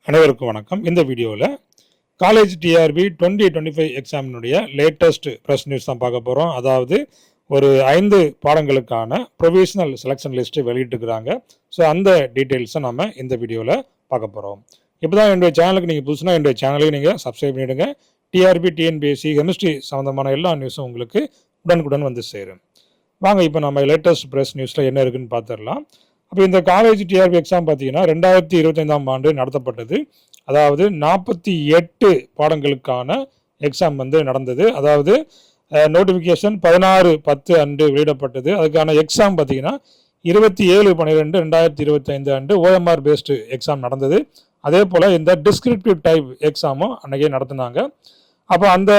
அனைவருக்கும் வணக்கம். இந்த வீடியோவில் காலேஜ் டிஆர்பி 2025 எக்ஸாமினுடைய லேட்டஸ்ட் ப்ரெஸ் நியூஸ் தான் பார்க்க போகிறோம். அதாவது ஒரு 5 பாடங்களுக்கான ப்ரொவிஷனல் செலெக்ஷன் லிஸ்ட்டு வெளியிட்டுருக்குறாங்க. ஸோ அந்த டீட்டெயில்ஸை நம்ம இந்த வீடியோவில் பார்க்க போகிறோம். இப்போ தான் என்னுடைய சேனலுக்கு நீங்கள் புதுசுனா என்னுடைய சேனலுக்கு நீங்கள் சப்ஸ்கிரைப் பண்ணிவிடுங்க. டிஆர்பி, டிஎன்பிஎஸ்சி, கெமிஸ்ட்ரி சம்மந்தமான எல்லா நியூஸும் உங்களுக்கு உடனுக்குடன் வந்து சேரும். வாங்க இப்போ நம்ம லேட்டஸ்ட் ப்ரெஸ் நியூஸில் என்ன இருக்குதுன்னு பார்த்துடலாம். அப்போ இந்த காலேஜ் டிஆர்பி எக்ஸாம் பார்த்தீங்கன்னா 2025ஆம் ஆண்டு நடத்தப்பட்டது. அதாவது 48 பாடங்களுக்கான எக்ஸாம் வந்து நடந்தது. அதாவது நோட்டிஃபிகேஷன் 16/10 அன்று வெளியிடப்பட்டது. அதுக்கான எக்ஸாம் பார்த்தீங்கன்னா 27/12/2025 அன்று ஓஎம்ஆர் பேஸ்டு எக்ஸாம் நடந்தது. அதே போல் இந்த டிஸ்கிரிப்டிவ் டைப் எக்ஸாமும் அன்றைக்கே நடத்தினாங்க. அப்போ அந்த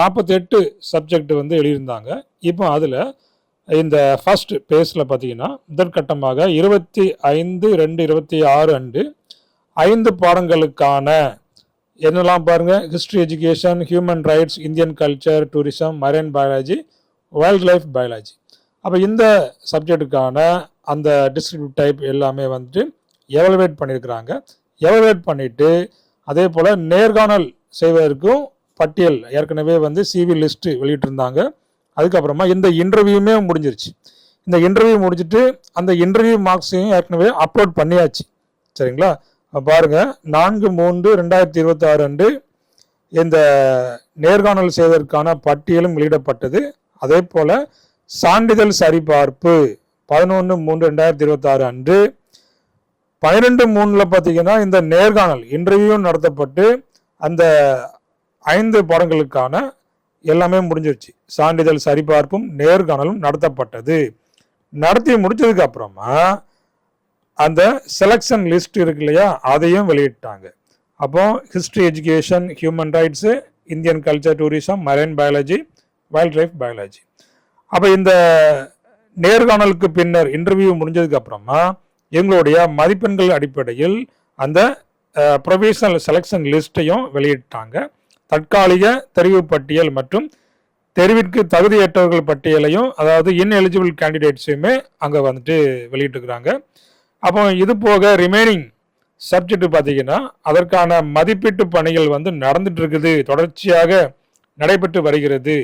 48 சப்ஜெக்ட் வந்து எழுதியிருந்தாங்க. இப்போ அதில் இந்த ஃபர்ஸ்ட் பேஸில் பார்த்தீங்கன்னா முதற்கட்டமாக 25/2/26 அன்று 5 பாடங்களுக்கான என்னெல்லாம் பாருங்கள்: history, education, human rights, Indian culture, tourism, marine biology, wildlife biology. அப்போ இந்த சப்ஜெக்டுக்கான அந்த டிஸ்கிரிப்டிவ் டைப் எல்லாமே வந்துட்டு எவலுவேட் பண்ணியிருக்கிறாங்க. எவலுவேட் பண்ணிவிட்டு அதே போல் நேர்காணல் செய்வதற்கும் பட்டியல் ஏற்கனவே வந்து சிவி லிஸ்ட்டு வெளியிட்டிருந்தாங்க. அதுக்கப்புறமா இந்த இன்டர்வியூமே முடிஞ்சிருச்சு. இந்த இன்டர்வியூ முடிச்சுட்டு அந்த இன்டர்வியூ மார்க்ஸையும் ஏற்கனவே அப்லோட் பண்ணியாச்சு. சரிங்களா? பாருங்கள், 4/3/2026 அன்று இந்த நேர்காணல் செய்வதற்கான பட்டியலும் வெளியிடப்பட்டது. அதே போல் சான்றிதழ் சரிபார்ப்பு 11/3/2026 அன்று 12/3 பார்த்தீங்கன்னா இந்த நேர்காணல் இன்டர்வியூ நடத்தப்பட்டு அந்த 5 பாடங்களுக்கான எல்லாமே முடிஞ்சிருச்சு. சான்றிதழ் சரிபார்ப்பும் நேர்காணலும் நடத்தப்பட்டது. நடத்தி முடிச்சதுக்கு அப்புறமா அந்த செலெக்ஷன் லிஸ்ட் இருக்கு இல்லையா, அதையும் வெளியிட்டாங்க. அப்போ history, education, human rights, Indian culture, tourism, marine biology, wildlife biology. அப்போ இந்த நேர்காணலுக்கு பின்னர் இன்டர்வியூ முடிஞ்சதுக்கு அப்புறமா எங்களுடைய மதிப்பெண்கள் அடிப்படையில் அந்த ப்ரொவிஷனல் செலெக்ஷன் லிஸ்ட்டையும் வெளியிட்டாங்க. தற்காலிக தெரிவு பட்டியல் மற்றும் தெரிவிற்கு தகுதியற்றவர்கள் பட்டியலையும், அதாவது இன்எலிஜிபிள் கேண்டிடேட்ஸையுமே அங்கே வந்துட்டு வெளியிட்டுருக்குறாங்க. அப்போ இது போக ரிமைனிங் சப்ஜெக்ட் பார்த்தீங்கன்னா அதற்கான மதிப்பீட்டு பணிகள் வந்து நடந்துட்டு இருக்குது, தொடர்ச்சியாக நடைபெற்று வருகிறது.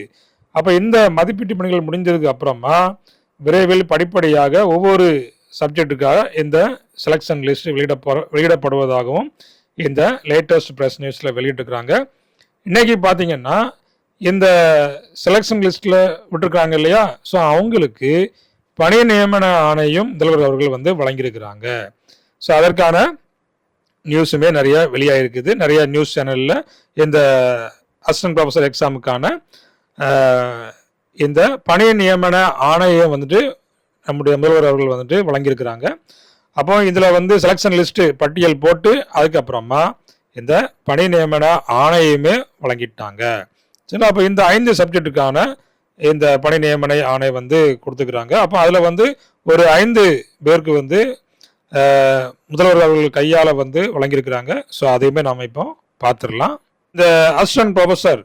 அப்போ இந்த மதிப்பீட்டு பணிகள் முடிஞ்சதுக்கு அப்புறமா விரைவில் படிப்படியாக ஒவ்வொரு சப்ஜெக்டுக்காக இந்த செலெக்ஷன் லிஸ்ட் வெளியிடப்படுவதாகவும் இந்த லேட்டஸ்ட் ப்ரெஸ் நியூஸில் வெளியிட்டுருக்குறாங்க. இன்றைக்கி பார்த்தீங்கன்னா இந்த செலெக்ஷன் லிஸ்ட்டில் விட்டுருக்காங்க இல்லையா, ஸோ அவங்களுக்கு பணி நியமன ஆணையம் முதல்வர் அவர்கள் வந்து வழங்கியிருக்கிறாங்க. ஸோ அதற்கான நியூஸுமே நிறைய வெளியாகிருக்குது. நிறைய நியூஸ் சேனலில் இந்த அசிஸ்டன்ட் ப்ரொஃபஸர் எக்ஸாமுக்கான இந்த பணி நியமன ஆணையம் வந்துட்டு நம்முடைய முதல்வர் அவர்கள் வந்துட்டு வழங்கியிருக்கிறாங்க. அப்போ இதில் வந்து செலெக்ஷன் லிஸ்ட்டு பட்டியல் போட்டு அதுக்கப்புறமா இந்த பணி நியமன ஆணையமே வழங்கிட்டாங்க. சரி, அப்போ இந்த 5 சப்ஜெக்டுக்கான இந்த பணி நியமன ஆணை வந்து கொடுத்துக்கிறாங்க. அப்போ அதில் வந்து ஒரு 5 பேருக்கு வந்து முதல்வர் அவர்கள் கையால் வந்து வழங்கியிருக்கிறாங்க. ஸோ அதையுமே நாம் இப்போ பார்த்துடலாம். இந்த அசிஸ்டன்ட் ப்ரொஃபஸர்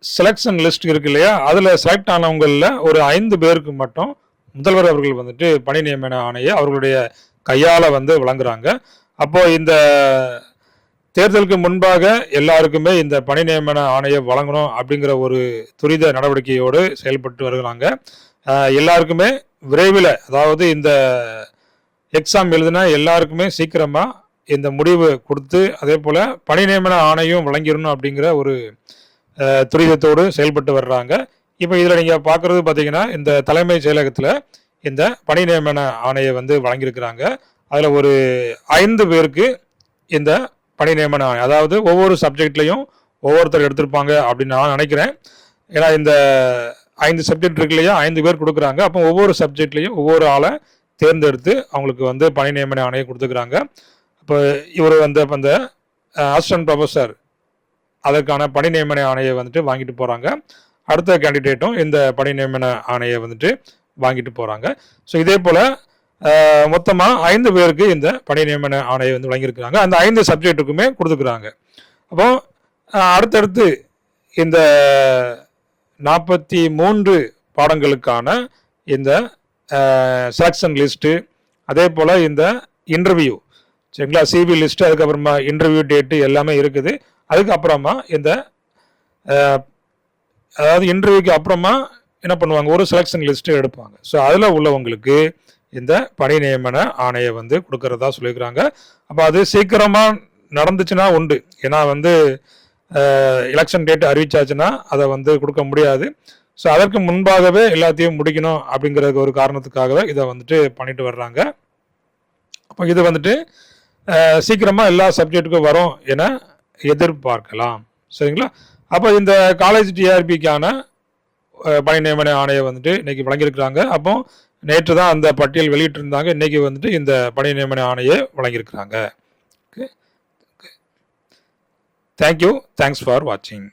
செலெக்ஷன் லிஸ்ட் இருக்கு இல்லையா, அதில் செலக்ட் ஆனவங்களில் ஒரு 5 பேருக்கு மட்டும் முதல்வர் அவர்கள் வந்துட்டு பணி நியமன ஆணையை அவர்களுடைய கையால் வந்து வழங்குறாங்க. அப்போது இந்த தேர்தலுக்கு முன்பாக எல்லாருக்குமே இந்த பணி நியமன ஆணையை வழங்கணும் அப்படிங்கிற ஒரு துரித நடவடிக்கையோடு செயல்பட்டு வருகிறாங்க. எல்லாருக்குமே விரைவில், அதாவது இந்த எக்ஸாம் எழுதினா எல்லாருக்குமே சீக்கிரமாக இந்த முடிவு கொடுத்து அதே போல் பணி நியமன ஆணையம் வழங்கிடணும் அப்படிங்கிற ஒரு துரிதத்தோடு செயல்பட்டு வர்றாங்க. இப்போ இதில் நீங்கள் பார்க்குறது பார்த்தீங்கன்னா இந்த தலைமைச் செயலகத்தில் இந்த பணி நியமன ஆணையை வந்து வழங்கியிருக்கிறாங்க. அதில் ஒரு 5 பேருக்கு இந்த பணி நியமன ஆணை, அதாவது ஒவ்வொரு சப்ஜெக்ட்லையும் ஒவ்வொருத்தர் எடுத்திருப்பாங்க அப்படின்னு நான் நினைக்கிறேன். ஏன்னா இந்த 5 சப்ஜெக்ட் இருக்கு இல்லையா, 5 பேர் கொடுக்குறாங்க. அப்போ ஒவ்வொரு சப்ஜெக்ட்லையும் ஒவ்வொரு ஆளை தேர்ந்தெடுத்து அவங்களுக்கு வந்து பணி நியமன ஆணையை கொடுத்துக்கிறாங்க. இப்போ இவர் வந்து அந்த அசிஸ்டன்ட் ப்ரொஃபஸர் அதற்கான பணி நியமன ஆணையை வந்துட்டு வாங்கிட்டு போகிறாங்க. அடுத்த கேண்டிடேட்டும் இந்த பணி நியமன ஆணையை வந்துட்டு வாங்கிட்டு போகிறாங்க. ஸோ இதே போல் மொத்தமாக 5 பேருக்கு இந்த பணி நியமன ஆணையை வந்து வழங்கியிருக்கிறாங்க. அந்த 5 சப்ஜெக்ட்டுக்குமே கொடுத்துக்கிறாங்க. அப்போ அடுத்தடுத்து இந்த 43 பாடங்களுக்கான இந்த செலெக்ஷன் லிஸ்ட்டு, அதே போல் இந்த இன்டர்வியூ சரிங்களா. சிவி லிஸ்ட், அதுக்கப்புறமா இன்டர்வியூ டேட்டு எல்லாமே இருக்குது. அதுக்கப்புறமா இந்த அதாவது இன்டர்வியூக்கு அப்புறமா என்ன பண்ணுவாங்க, ஒரு செலெக்ஷன் லிஸ்ட்டு எடுப்பாங்க. ஸோ அதில் உள்ளவங்களுக்கு இந்த பணி நியமன ஆணையை வந்து கொடுக்கறதா சொல்லியிருக்கிறாங்க. அப்போ அது சீக்கிரமாக நடந்துச்சுன்னா உண்டு. ஏன்னா வந்து எலெக்ஷன் டேட் அறிவிச்சாச்சுன்னா அதை வந்து கொடுக்க முடியாது. ஸோ அதற்கு முன்பாகவே எல்லாத்தையும் முடிக்கணும் அப்படிங்கிறது ஒரு காரணத்துக்காகவே இதை வந்துட்டு பண்ணிட்டு வர்றாங்க. அப்போ இது வந்துட்டு சீக்கிரமாக எல்லா சப்ஜெக்ட்டுக்கும் வரும் என எதிர்பார்க்கலாம். சரிங்களா. அப்போ இந்த காலேஜ் டிஆர்பிக்கான பணி நியமன ஆணையை வந்துட்டு இன்னைக்கு வழங்கியிருக்கிறாங்க. அப்போ நேற்று தான் அந்த பட்டியல் வெளியிட்டிருந்தாங்க. இன்னைக்கு வந்துட்டு இந்த பணி நியமன ஆணையை வழங்கியிருக்கிறாங்க. ஓகே, தேங்க்யூ, தேங்க்ஸ் ஃபார் வாட்சிங்.